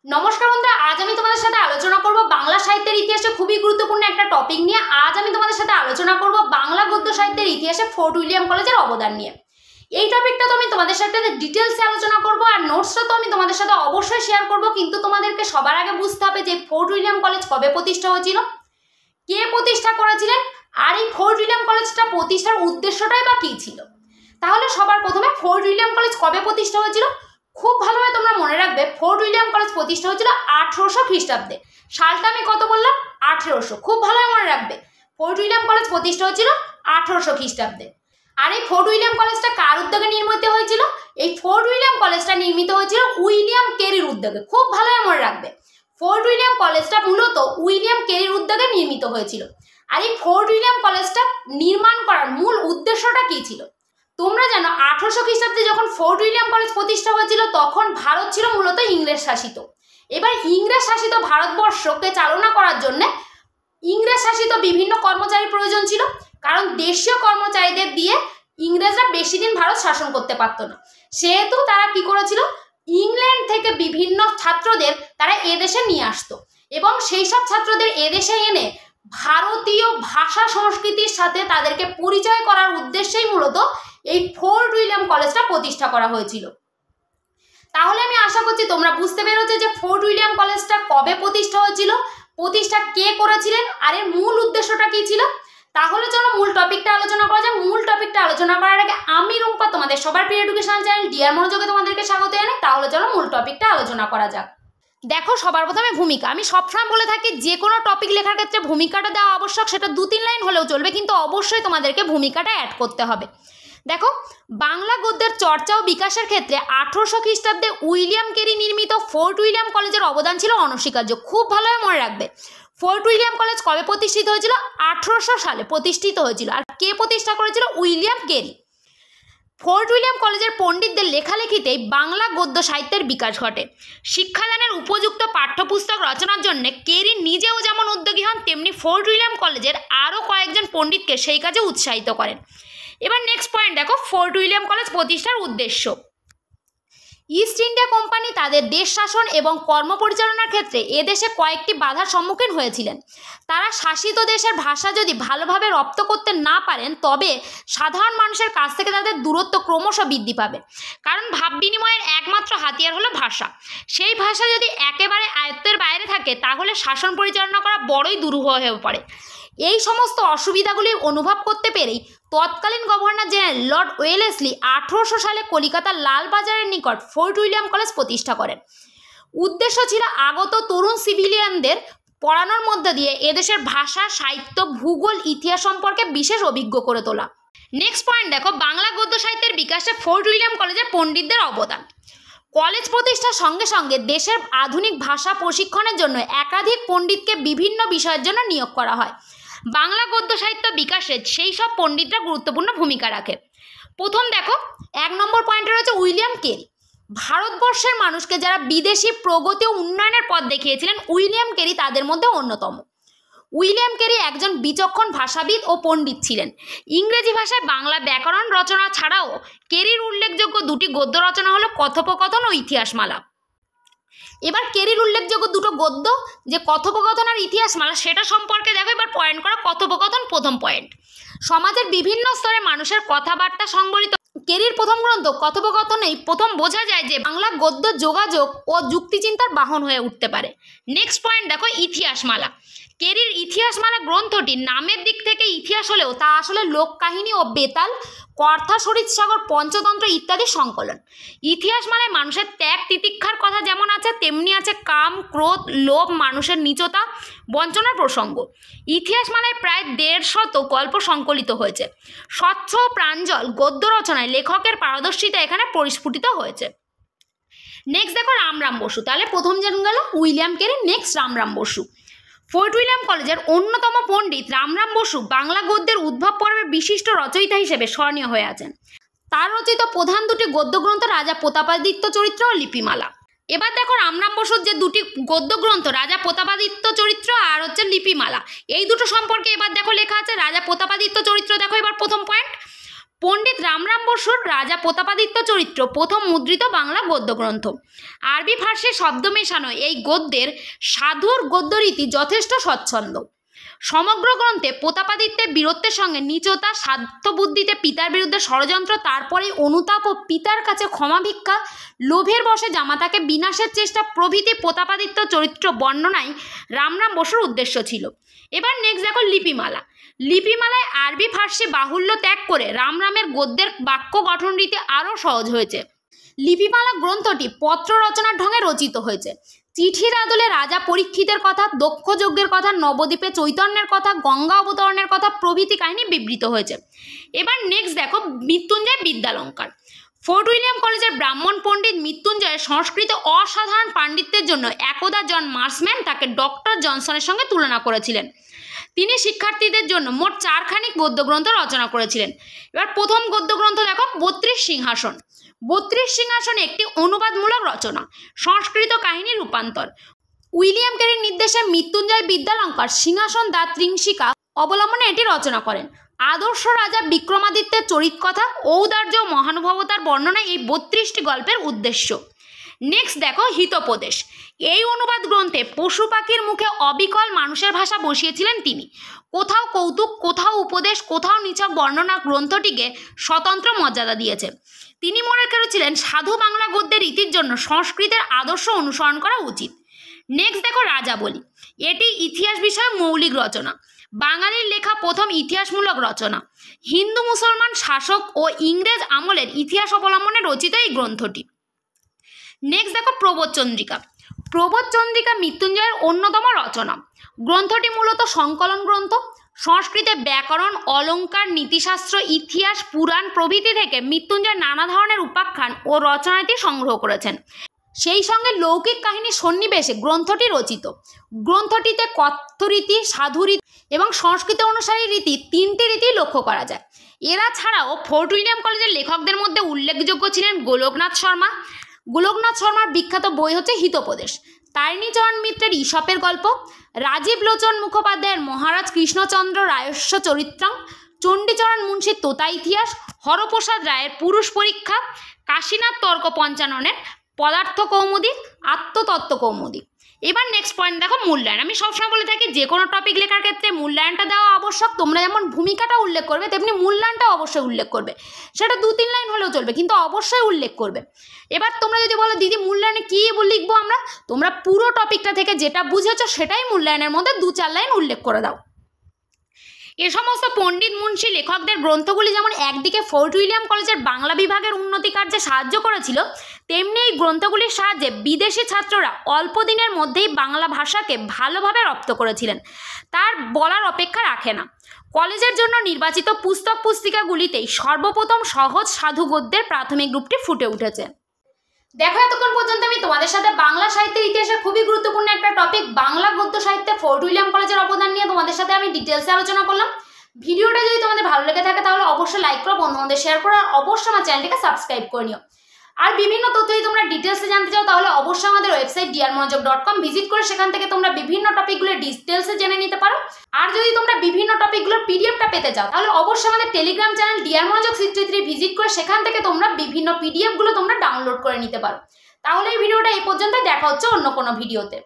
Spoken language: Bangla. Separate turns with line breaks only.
নমস্কার বন্ধুরা, আজ আমি তোমাদের সাথে আলোচনা করব বাংলা সাহিত্যের ইতিহাসে খুবই গুরুত্বপূর্ণ একটা টপিক নিয়ে। আজ আমি তোমাদের সাথে আলোচনা করব বাংলা গদ্য সাহিত্যের ইতিহাসে ফোর্ট উইলিয়াম কলেজের অবদান নিয়ে। এই টপিকটা তো আমি তোমাদের সাথে ডিটেলসে আলোচনা করব, আর নোটসটা তো আমি তোমাদের সাথে অবশ্যই শেয়ার করব। কিন্তু তোমাদেরকে সবার আগে বুঝতে হবে যে ফোর্ট উইলিয়াম কলেজ কবে প্রতিষ্ঠা হয়েছিল, কে প্রতিষ্ঠা করেছিলেন, আর এই ফোর্ট উইলিয়াম কলেজটা প্রতিষ্ঠার উদ্দেশ্যটাই বা কী ছিল। তাহলে সবার প্রথমে ফোর্ট উইলিয়াম কলেজ কবে প্রতিষ্ঠা হয়েছিল খুব ভালোভাবে তোমরা মনে রাখবে। ফোর্ট উইলিয়াম কলেজ প্রতিষ্ঠা হয়েছিল 1800 খ্রিস্টাব্দে। সালটা আমি কত বললাম? 1800। খুব ভালোভাবে মনে রাখবে, ফোর্ট উইলিয়াম কলেজ প্রতিষ্ঠা হয়েছিল 1800 খ্রিস্টাব্দে। আর এই ফোর্ট উইলিয়াম কলেজটা কার উদ্যোগে নির্মিত হয়েছিল? এই ফোর্ট উইলিয়াম কলেজটা নির্মিত হয়েছিল উইলিয়াম কেরির উদ্যোগে। খুব ভালোভাবে মনে রাখবে, ফোর্ট উইলিয়াম কলেজটা মূলত উইলিয়াম কেরির উদ্যোগে নির্মিত হয়েছিল। আর এই ফোর্ট উইলিয়াম কলেজটা নির্মাণ করার মূল উদ্দেশ্যটা কী ছিল? তোমরা জানো 1800 খ্রিস্টাব্দে যখন ফোর্ট উইলিয়াম কলেজ প্রতিষ্ঠা হয়েছিল তখন ভারত ছিল মূলত ইংরেজ শাসিত। এবার ইংরেজ শাসিত ভারতবর্ষকে চালনা করার জন্য ইংরেজ শাসিত বিভিন্ন কর্মচারীর প্রয়োজন ছিল, কারণ দেশীয় কর্মচারীদের দিয়ে ইংরেজরা বেশি দিন ভারত শাসন করতে পারতো না। সেহেতু তারা কি করেছিল, ইংল্যান্ড থেকে বিভিন্ন ছাত্রদের তারা এদেশে নিয়ে আসতো এবং সেই সব ছাত্রদের এদেশে এনে ভারতীয় ভাষা সংস্কৃতির সাথে তাদেরকে পরিচয় করার উদ্দেশ্যেই মূলত এই ফোর্ট উইলিয়াম কলেজটা প্রতিষ্ঠা করা হয়েছিল। তাহলে আমি আশা করছি তোমরা বুঝতে পেরেছো যে ফোর্ট উইলিয়াম কলেজটা কবে প্রতিষ্ঠা হয়েছিল, প্রতিষ্ঠা কে করেছিলেন, আর এর মূল উদ্দেশ্যটা কি ছিল। তাহলে চলো মূল টপিকটা আলোচনা করা যাক। মূল টপিকটা আলোচনা করার আগে আমি রুম্পা তোমাদের সবার প্রিয় এডুকেশনাল চ্যানেল ডিয়ার মনোযোগে তোমাদেরকে স্বাগত জানাই। তাহলে চলো মূল টপিকটা আলোচনা করা যাক। দেখো, সবার প্রথমে ভূমিকা। আমি সবসময় বলে থাকি যে কোনো টপিক লেখার ক্ষেত্রে ভূমিকাটা দেওয়া আবশ্যক। সেটা 2-3 লাইন হলেও চলবে, কিন্তু অবশ্যই তোমাদেরকে ভূমিকাটা অ্যাড করতে হবে। দেখো, বাংলা গদ্যের চর্চা ও বিকাশের ক্ষেত্রে 1800 খ্রিস্টাব্দে উইলিয়াম কেরি নির্মিত ফোর্ট উইলিয়াম কলেজের অবদান ছিল অনস্বীকার্য। খুব ভালোভাবে মনে রাখবে, ফোর্ট উইলিয়াম কলেজ কবে প্রতিষ্ঠিত হয়েছিল? 1800 সালে প্রতিষ্ঠিত হয়েছিল। আর কে প্রতিষ্ঠা করেছিল? William Carey. ফোর্ট উইলিয়াম কলেজের পণ্ডিতদের লেখালেখিতেই বাংলা গদ্য সাহিত্যের বিকাশ ঘটে। শিক্ষাদানের উপযুক্ত পাঠ্যপুস্তক রচনার জন্য কেরি নিজেও যেমন উদ্যোগী হন, তেমনি ফোর্ট উইলিয়াম কলেজের আরও কয়েকজন পণ্ডিতকে সেই কাজে উৎসাহিত করেন। এবার নেক্সট পয়েন্ট দেখো, ফোর্ট উইলিয়াম কলেজ প্রতিষ্ঠার উদ্দেশ্য। ইস্ট ইন্ডিয়া কোম্পানি তাদের দেশ শাসন এবং কর্ম পরিচালনার ক্ষেত্রে এদেশে কয়েকটি বাধার সম্মুখীন হয়েছিলেন। তারা শাসিত দেশের ভাষা যদি ভালোভাবে রপ্ত করতে না পারেন তবে সাধারণ মানুষের কাছ থেকে তাদের দূরত্ব ক্রমশ বৃদ্ধি পাবে, কারণ ভাব বিনিময়ের একমাত্র হাতিয়ার হলো ভাষা। সেই ভাষা যদি একেবারে আয়ত্তের বাইরে থাকে তাহলে শাসন পরিচালনা করা বড়ই দুরূহ হয়ে পড়ে। এই সমস্ত অসুবিধাগুলি অনুভব করতে পেরেই তৎকালীন গভর্নর জেনারেল লর্ড ওয়েলেসলি 1800 সালে কলিকাতার লালবাজারের নিকট ফোর্ট উইলিয়াম কলেজ প্রতিষ্ঠা করেন। উদ্দেশ্য ছিল আগত তরুণ সিভিলিয়ানদের পড়ানোর মধ্যে দিয়ে এদেশের ভাষা, সাহিত্য, ভূগোল, ইতিহাস সম্পর্কে বিশেষ অভিজ্ঞ করে তোলা। নেক্সট পয়েন্ট দেখো, বাংলা গদ্য সাহিত্যের বিকাশে ফোর্ট উইলিয়াম কলেজের পণ্ডিতদের অবদান। কলেজ প্রতিষ্ঠার সঙ্গে সঙ্গে দেশের আধুনিক ভাষা প্রশিক্ষণের জন্য একাধিক পণ্ডিতকে বিভিন্ন বিষয়ের জন্য নিয়োগ করা হয়। বাংলা গদ্য সাহিত্য বিকাশে সেই সব পণ্ডিতরা গুরুত্বপূর্ণ ভূমিকা রাখে। প্রথম দেখো, 1 নম্বর পয়েন্টে রয়েছে উইলিয়াম কেরি। ভারতবর্ষের মানুষকে যারা বিদেশি প্রগতি ও উন্নয়নের পথ দেখিয়েছিলেন, উইলিয়াম কেরি তাদের মধ্যে অন্যতম। উইলিয়াম কেরি একজন বিচক্ষণ ভাষাবিদ ও পণ্ডিত ছিলেন। ইংরেজি ভাষায় বাংলা ব্যাকরণ রচনা ছাড়াও কেরির উল্লেখযোগ্য 2টি গদ্য রচনা হলো কথোপকথন ও ইতিহাসমালা। এবার কেরির উল্লেখযোগ্য 2টো গদ্য, যে কথোপকথন আর ইতিহাসমালা, সেটা সম্পর্কে দেখো। এবার পয়েন্ট করা। কথোপকথন, প্রথম পয়েন্ট। সমাজের বিভিন্ন স্তরে মানুষের কথাবার্তা সংবলিত কেরির প্রথম গ্রন্থ কথোপকথনেই প্রথম বোঝা যায় যে বাংলা গদ্য যোগাযোগ ও যুক্তিচিন্তার বাহন হয়ে উঠতে পারে। নেক্সট পয়েন্ট দেখো, ইতিহাসমালা। কেরির ইতিহাসমালা গ্রন্থটি নামের দিক থেকে ইতিহাস হলেও তা আসলে লোককাহিনী ও বেতাল, কর্থা, সরিৎসাগর, পঞ্চতন্ত্র ইত্যাদি সংকলন। ইতিহাসমালায় মানুষের ত্যাগ তিতিক্ষার কথা যেমন আছে, তেমনি আছে কাম, ক্রোধ, লোভ, মানুষের নীচতা, বঞ্চনার প্রসঙ্গ। ইতিহাসমালায় প্রায় 150 গল্প সংকলিত হয়েছে। স্বচ্ছ ও প্রাঞ্জল গদ্য রচনায় লেখকের পারদর্শিতা এখানে পরিস্ফুটিত হয়েছে। নেক্সট দেখো, রামরাম বসু। তাহলে প্রথম জন গেল William Carey, next Ramram Basu. Fort William কলেজের অন্যতম পণ্ডিত রামরাম বসু বাংলা গদ্যের উদ্ভব পর্বের বিশিষ্ট রচয়িতা হিসেবে স্মরণীয় হয়ে আছেন। তার রচিত প্রধান 2টি গদ্যগ্রন্থ রাজা প্রতাপাদিত্য চরিত্র ও লিপিমালা। এবার দেখো, রামরাম বসুর যে 2টি গদ্য গ্রন্থ, রাজা প্রতাপাদিত্য চরিত্র আর হচ্ছে লিপিমালা, এই দুটো সম্পর্কে এবার দেখো লেখা আছে। রাজা প্রতাপাদিত্য চরিত্র দেখো, এবার প্রথম পয়েন্ট। পণ্ডিত রামরাম বসুর রাজা প্রতাপাদিত্য চরিত্র প্রথম মুদ্রিত বাংলা গদ্যগ্রন্থ। আরবি ফার্সি শব্দ মেশানো এই গদ্যের সাধুর গদ্যরীতি যথেষ্ট স্বচ্ছন্দ। সমগ্র গ্রন্থে প্রতাপাদিত্যের বীরত্বের সঙ্গে নীচতা, স্বার্থবুদ্ধিতে পিতার বিরুদ্ধে ষড়যন্ত্র, তারপরে অনুতাপ ও পিতার কাছে ক্ষমা ভিক্ষা, লোভের বশে জামাতাকে বিনাশের চেষ্টা প্রভৃতি প্রতাপাদিত্য চরিত্র বর্ণনায় রামরাম বসুর উদ্দেশ্য ছিল। এবার নেক্সট দেখো লিপিমালা। লিপিমালায় আরবি ফার্সি বাহুল্য ত্যাগ করে রামরামের গদ্যের বাক্য গঠন রীতি আরও সহজ হয়েছে। লিপিমালা গ্রন্থটি পত্র রচনার ঢঙে রচিত হয়েছে। চিঠির আদলে রাজা পরীক্ষিতের কথা, দক্ষ যজ্ঞের কথা, নবদ্বীপে চৈতন্যের কথা, গঙ্গা অবতরণের কথা প্রভৃতি কাহিনী বিবৃত হয়েছে। এবার নেক্সট দেখো মৃত্যুঞ্জয় বিদ্যালঙ্কার। ফোর্ট উইলিয়াম কলেজের ব্রাহ্মণ পণ্ডিত মৃত্যুঞ্জয়ের সংস্কৃত অসাধারণ পাণ্ডিত্যের জন্য একদা জন মার্সম্যান তাকে ডক্টর জনসনের সঙ্গে তুলনা করেছিলেন। তিনি শিক্ষার্থীদের জন্য মোট 4খানি গদ্যগ্রন্থ রচনা করেছিলেন। এবার প্রথম গদ্যগ্রন্থ দেখো 32 সিংহাসন। 32 সিংহাসন একটি অনুবাদমূলক রচনা, সংস্কৃত কাহিনী রূপান্তর। উইলিয়াম ক্যারির নির্দেশে মৃত্যুঞ্জয় বিদ্যালঙ্কার সিংহাসন দ্য ত্রিংশিকা অবলম্বনে এটি রচনা করেন। আদর্শ রাজা বিক্রমাদিত্যের চরিতকথা, ঔদার্য ও মহানুভবতার বর্ণনা এই 32টি গল্পের উদ্দেশ্য। নেক্সট দেখো হিতোপদেশ। এই অনুবাদ গ্রন্থে পশু পাখির মুখে অবিকল মানুষের ভাষা বসিয়েছিলেন তিনি। কোথাও কৌতুক, কোথাও উপদেশ, কোথাও নিছক বর্ণনা গ্রন্থটিকে স্বতন্ত্র মর্যাদা দিয়েছে। তিনি মনে করেছিলেন সাধু বাংলা গদ্যের রীতির জন্য সংস্কৃতের আদর্শ অনুসরণ করা উচিত। নেক্সট দেখো রাজাবলী। এটি ইতিহাস বিষয়ক মৌলিক রচনা, বাঙালির লেখা প্রথম ইতিহাসমূলক রচনা। হিন্দু মুসলমান শাসক ও ইংরেজ আমলের ইতিহাস অবলম্বনে রচিত এই গ্রন্থটি। নেক্সট দেখো প্রবোধচন্দ্রিকা। প্রবোধচন্দ্রিকা মৃত্যুঞ্জয়ের অন্যতম রচনা। গ্রন্থটি মূলত সংকলন গ্রন্থ। সংস্কৃতে ব্যাকরণ, অলঙ্কার, নীতিশাস্ত্র, ইতিহাস, পুরাণ প্রভৃতি থেকে মৃত্যুঞ্জয় নানা ধরনের উপাখ্যান ও রচনাটি সংগ্রহ করেছেন। সেই সঙ্গে লৌকিক কাহিনী সন্নিবেশে গ্রন্থটি রচিত। গ্রন্থটিতে কথ্যরীতি, সাধুরীতি এবং সংস্কৃত অনুসারী রীতি 3টি রীতি লক্ষ্য করা যায়। এরা ছাড়াও ফোর্ট উইলিয়াম কলেজের লেখকদের মধ্যে উল্লেখযোগ্য ছিলেন গোলকনাথ শর্মা। গোলকনাথ শর্মার বিখ্যাত বই হচ্ছে হিতোপদেশ, তারিণীচরণ মিত্রের ঈশপের গল্প, রাজীব লোচন মুখোপাধ্যায়ের মহারাজ কৃষ্ণচন্দ্র রায়স্য চরিত্রাং, চণ্ডীচরণ মুন্সির তোতা ইতিহাস, হরপ্রসাদ রায়ের পুরুষ পরীক্ষা, কাশীনাথ তর্ক পঞ্চাননের পদার্থ কৌমুদী, আত্মতত্ত্ব কৌমুদী। এবার নেক্সট পয়েন্ট দেখো মূল্যায়ন। আমি সবসময় বলে থাকি যে কোনো টপিক লেখার ক্ষেত্রে মূল্যায়নটা দেওয়া আবশ্যক। তোমরা যেমন ভূমিকাটা উল্লেখ করবে তেমনি মূল্যায়নটা অবশ্যই উল্লেখ করবে। সেটা 2-3 লাইন হলেও চলবে, কিন্তু অবশ্যই উল্লেখ করবে। এবার তোমরা যদি বলো দিদি মূল্যায়নে কী লিখবো আমরা, তোমরা পুরো টপিকটা থেকে যেটা বুঝেছো সেটাই মূল্যায়নের মধ্যে 2-4 লাইন উল্লেখ করে দাও। এ সমস্ত পণ্ডিত মুন্সি লেখকদের গ্রন্থগুলি যেমন একদিকে ফোর্ট উইলিয়াম কলেজের বাংলা বিভাগের উন্নতি কার্যে সাহায্য করেছিল, তেমনি এই গ্রন্থগুলির সাহায্যে বিদেশি ছাত্ররা অল্প দিনের মধ্যেই বাংলা ভাষাকে ভালোভাবে রপ্ত করেছিলেন। তার বলার অপেক্ষা রাখে না। কলেজের জন্য নির্বাচিত পুস্তক পুস্তিকাগুলিতেই সর্বপ্রথম সহজ সাধু গদ্যের প্রাথমিক রূপটি ফুটে উঠেছে। দেখো এতক্ষণ পর্যন্ত আমি তোমাদের সাথে বাংলা সাহিত্যের ইতিহাসে খুবই গুরুত্বপূর্ণ একটা টপিক বাংলা গদ্য সাহিত্যে ফোর্ট উইলিয়াম কলেজের অবদান নিয়ে তোমাদের সাথে আমি ডিটেলসে আলোচনা করলাম। ভিডিওটা যদি তোমাদের ভালো লেগে থাকে তাহলে অবশ্যই লাইক করো, বন্ধুদের শেয়ার করো, আর অবশ্যই আমার চ্যানেলটিকে সাবস্ক্রাইব করে নিও। আর বিভিন্ন তথ্য যদি তোমরা ডিটেলসে জানতে চাও তাহলে অবশ্যই আমাদের ওয়েবসাইট drmonojob.com ভিজিট করে সেখান থেকে তোমরা বিভিন্ন টপিকগুলো ডিটেলসে জেনে নিতে পারো। আর যদি তোমরা বিভিন্ন টপিকগুলোর পিডিএফটা পেতে চাও তাহলে অবশ্যই আমাদের টেলিগ্রাম চ্যানেল drmonojog63 ভিজিট করে সেখান থেকে তোমরা বিভিন্ন পিডিএফগুলো তোমরা ডাউনলোড করে নিতে পারো। তাহলে এই ভিডিওটা এই পর্যন্ত, দেখা হচ্ছে অন্য কোনো ভিডিওতে।